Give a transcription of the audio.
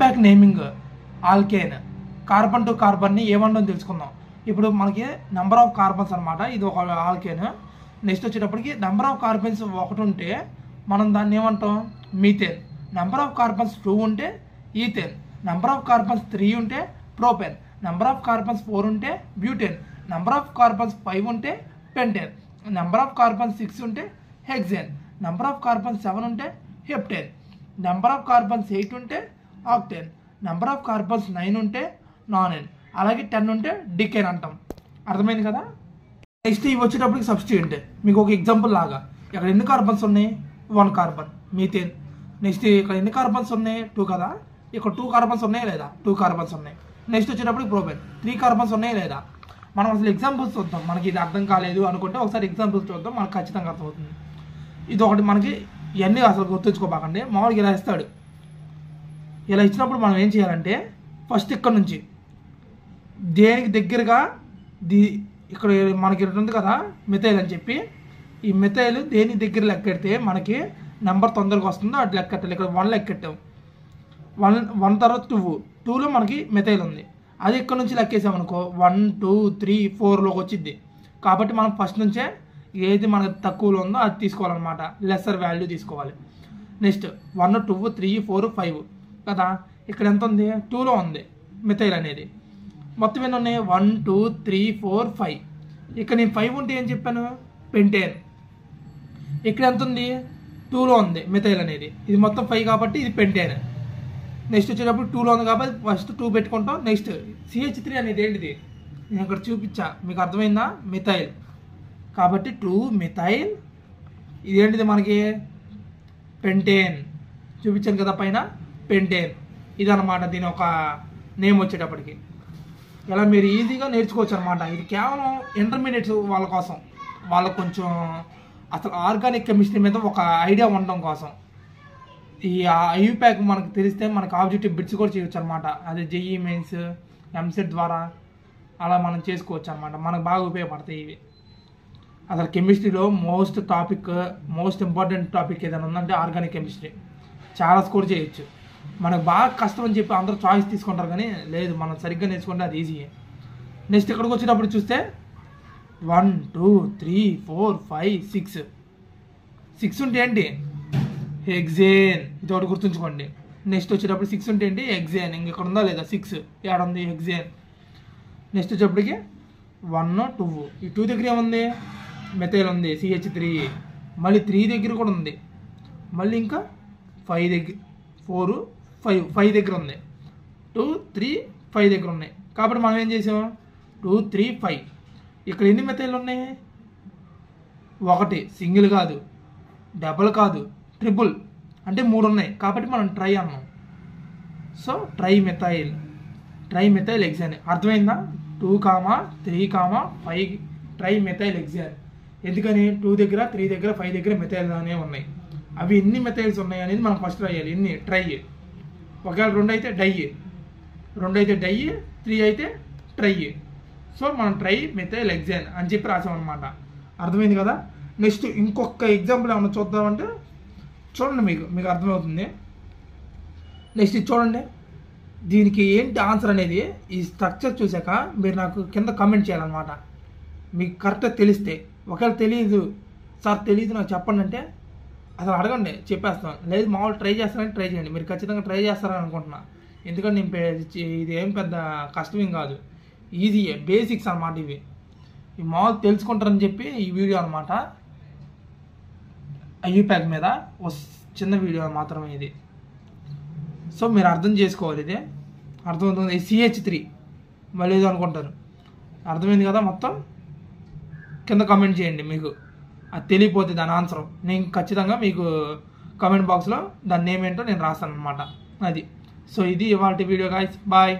IUPAC naming alkane carbon to కార్బన్ని ఏమంటుందో తెలుసుకుందాం. ఇప్పుడు మనకి నెంబర్ ఆఫ్ కార్బన్స్ అనమాట, ఇది ఒక ఆల్కేన్. నెక్స్ట్ వచ్చేటప్పటికి నెంబర్ ఆఫ్ కార్బన్స్ ఒకటి ఉంటే మనం దాన్ని ఏమంటాం మీథేన్. నెంబర్ ఆఫ్ కార్బన్స్ 2 ఉంటే ఈథేన్. నెంబర్ ఆఫ్ కార్బన్స్ 3 ఉంటే ప్రోపేన్. నెంబర్ ఆఫ్ కార్బన్స్ 4 ఉంటే బ్యూటేన్. నెంబర్ ఆఫ్ కార్బన్స్ 5 ఉంటే పెంటేన్. నెంబర్ ఆఫ్ కార్బన్స్ 6 ఉంటే హెక్సేన్. నెంబర్ ఆఫ్ కార్బన్స్ 7 ఉంటే హెప్టేన్. నెంబర్ ఆఫ్ కార్బన్స్ 8 ఉంటే ఆక్టేన్. నెంబర్ ఆఫ్ కార్బన్స్ 9 ఉంటే నానెన్. అలాగే 10 ఉంటే డికేన్ అంటాం. అర్థమైంది కదా. నెక్స్ట్ ఇవి వచ్చేటప్పటికి సబ్స్టిట్యూయెంట్. మీకు ఒక ఎగ్జాంపుల్ లాగా ఇక్కడ ఎన్ని కార్బన్స్ ఉన్నాయి 1 కార్బన్ మీథేన్. నెక్స్ట్ ఇక్కడ ఎన్ని కార్బన్స్ ఉన్నాయి 2 కదా, ఇక్కడ 2 కార్బన్స్ ఉన్నాయి లేదా 2 కార్బన్స్ ఉన్నాయి. నెక్స్ట్ వచ్చేటప్పటికి ప్రోపేన్ 3 కార్బన్స్ ఉన్నాయి లేదా. మనం అసలు ఎగ్జాంపుల్స్ చూద్దాం, మనకి ఇది అర్థం కాలేదు అనుకుంటే ఒకసారి ఎగ్జాంపుల్స్ చూద్దాం, మనకు ఖచ్చితంగా అర్థమవుతుంది. ఇది ఒకటి మనకి ఇవన్నీ అసలు గుర్తుంచుకోబాకండి. మామూలుగా ఇలా ఇస్తాడు, ఇలా ఇచ్చినప్పుడు మనం ఏం చేయాలంటే ఫస్ట్ ఇక్కడ నుంచి దేనికి దగ్గరగా ఇక్కడ మనకి ఉంటుంది కదా మిథైల్ అని చెప్పి, ఈ మిథైల్ దేని దగ్గర లెక్కెడితే మనకి నెంబర్ తొందరగా వస్తుందో అటు లెక్కెట్టాలి. ఇక్కడ 1 లెక్కెట్టాం, 1 తర్వాత 2లో మనకి మిథైల్ ఉంది, అది ఇక్కడ నుంచి లెక్కేసామనుకో 1 2 3 4లోకి వచ్చింది. కాబట్టి మనం ఫస్ట్ నుంచే ఏది మనకు తక్కువలో ఉందో అది తీసుకోవాలన్నమాట, లెస్సర్ వాల్యూ తీసుకోవాలి. నెక్స్ట్ 1 2 3 4 5 కదా, ఇక్కడ ఎంత ఉంది 2లో ఉంది మిథైల్ అనేది. మొత్తం ఎన్ని ఉన్నాయి 1 2 3 4 5. ఇక్కడ నేను 5 ఉంటే ఏం చెప్పాను పెంటేన్. ఇక్కడ ఎంత ఉంది 2లో ఉంది మిథైల్ అనేది, ఇది మొత్తం 5 కాబట్టి ఇది పెంటేన్. నెక్స్ట్ వచ్చేటప్పుడు 2లో ఉంది కాబట్టి ఫస్ట్ 2 పెట్టుకుంటాం. నెక్స్ట్ CH3 అనేది ఏంటిది నేను ఇక్కడ చూపించా, మీకు అర్థమైందా మిథైల్. కాబట్టి 2 మిథైల్, ఇదేంటిది మనకి పెంటేన్ చూపించాను కదా పైన పెంటేన్. ఇదన్నమాట దీని ఒక నేమ్ వచ్చేటప్పటికి. ఇలా మీరు ఈజీగా నేర్చుకోవచ్చు అనమాట. ఇది కేవలం ఇంటర్మీడియట్స్ వాళ్ళ కోసం, వాళ్ళకు కొంచెం అసలు ఆర్గానిక్ కెమిస్ట్రీ మీద ఒక ఐడియా ఉండడం కోసం. ఈ ఐయుపాక్ మనకు తెలిస్తే మనకు ఆబ్జెక్టివ్ బిట్స్ కూడా చేయొచ్చు అనమాట. అదే జేఈ మెయిన్స్ ఎంసెట్ ద్వారా అలా మనం చేసుకోవచ్చు అనమాట. మనకు బాగా ఉపయోగపడతాయి ఇవి. అసలు కెమిస్ట్రీలో మోస్ట్ ఇంపార్టెంట్ టాపిక్ ఏదైనా ఉందంటే ఆర్గానిక్ కెమిస్ట్రీ. చాలా స్కోర్ చేయొచ్చు. మనకు బాగా కష్టం అని చెప్పి అందరూ చాయిస్ తీసుకుంటారు, కానీ లేదు మనం సరిగ్గా నేర్చుకుంటే అది ఈజీ. నెక్స్ట్ ఇక్కడికి వచ్చేటప్పుడు చూస్తే 1 2 3 4 5 6 6 ఉంటే ఏంటి హెక్సేన్, ఇది ఒకటి గుర్తుంచుకోండి. నెక్స్ట్ వచ్చేటప్పుడు 6 ఉంటే ఏంటి హెక్సేన్. ఇంక ఇక్కడ ఉందా లేదా 6 ఏడ ఉంది హెక్సేన్. నెక్స్ట్ వచ్చేటప్పటికి 1 2, ఈ 2 దగ్గర ఏముంది మిథైల్ ఉంది CH3. మళ్ళీ 3 దగ్గర కూడా ఉంది, మళ్ళీ ఇంకా 5 దగ్గర 4 5 దగ్గర ఉంది, 2 3 5 దగ్గర ఉన్నాయి. కాబట్టి మనం ఏం చేసాం 2 3 5. ఇక్కడ ఎన్ని మిథైల్ ఉన్నాయి 1, సింగిల్ కాదు, డబుల్ కాదు, ట్రిపుల్ అంటే 3 ఉన్నాయి. కాబట్టి మనం ట్రై అన్నాం. So try methyl hexane. అర్థమైందా 2 3 5 ట్రై మిథైల్ హెక్సేన్. ఎందుకని 2 దగ్గర 3 దగ్గర 5 దగ్గర మిథైల్ అనే ఉన్నాయి. అవి ఎన్ని మెథైల్స్ ఉన్నాయి అనేది మనం ఫస్ట్ రాయాలి. ఎన్ని ట్రై, ఒకవేళ 2 అయితే డై, 2 అయితే డై, 3 అయితే ట్రై. సో మనం ట్రై మిథైల్ హెక్సేన్ అని చెప్పి రాసామన్నమాట. అర్థమైంది కదా. నెక్స్ట్ ఇంకొక ఎగ్జాంపుల్ ఏమన్నా చూద్దామంటే చూడండి, మీకు అర్థమవుతుంది. నెక్స్ట్ ఇది చూడండి, దీనికి ఏంటి ఆన్సర్ అనేది ఈ స్ట్రక్చర్ చూసాక మీరు నాకు కింద కామెంట్ చేయాలన్నమాట. మీకు కరెక్ట్గా తెలిస్తే. ఒకవేళ తెలియదు సార్ తెలియదు నాకు చెప్పండి అంటే అసలు అడగండి, చెప్పేస్తాను. లేదు మామూలు ట్రై చేస్తానని ట్రై చేయండి. మీరు ఖచ్చితంగా ట్రై చేస్తారని అనుకుంటున్నా. ఎందుకంటే ఇది ఏం పెద్ద కష్టమేం కాదు, ఈజీయే, బేసిక్స్ అనమాట ఇవి. ఈ మామూలు తెలుసుకుంటారని చెప్పి ఈ వీడియో అనమాట. ఐయుపాక్ మీద ఒక చిన్న వీడియో మాత్రమే ఇది. సో మీరు అర్థం చేసుకోవాలి. ఇదే అర్థమవుతుంది. CH3 మళ్ళీ ఏదో అనుకుంటారు. అర్థమైంది కదా. మొత్తం కింద కామెంట్ చేయండి. మీకు అది తెలియపోతే దాని ఆన్సర్ నేను ఖచ్చితంగా మీకు కామెంట్ బాక్స్లో దాని నేమ్ ఏంటో నేను రాస్తాను అనమాట. అది. సో ఇది ఇవాళ వీడియో గాయ్స్, బాయ్.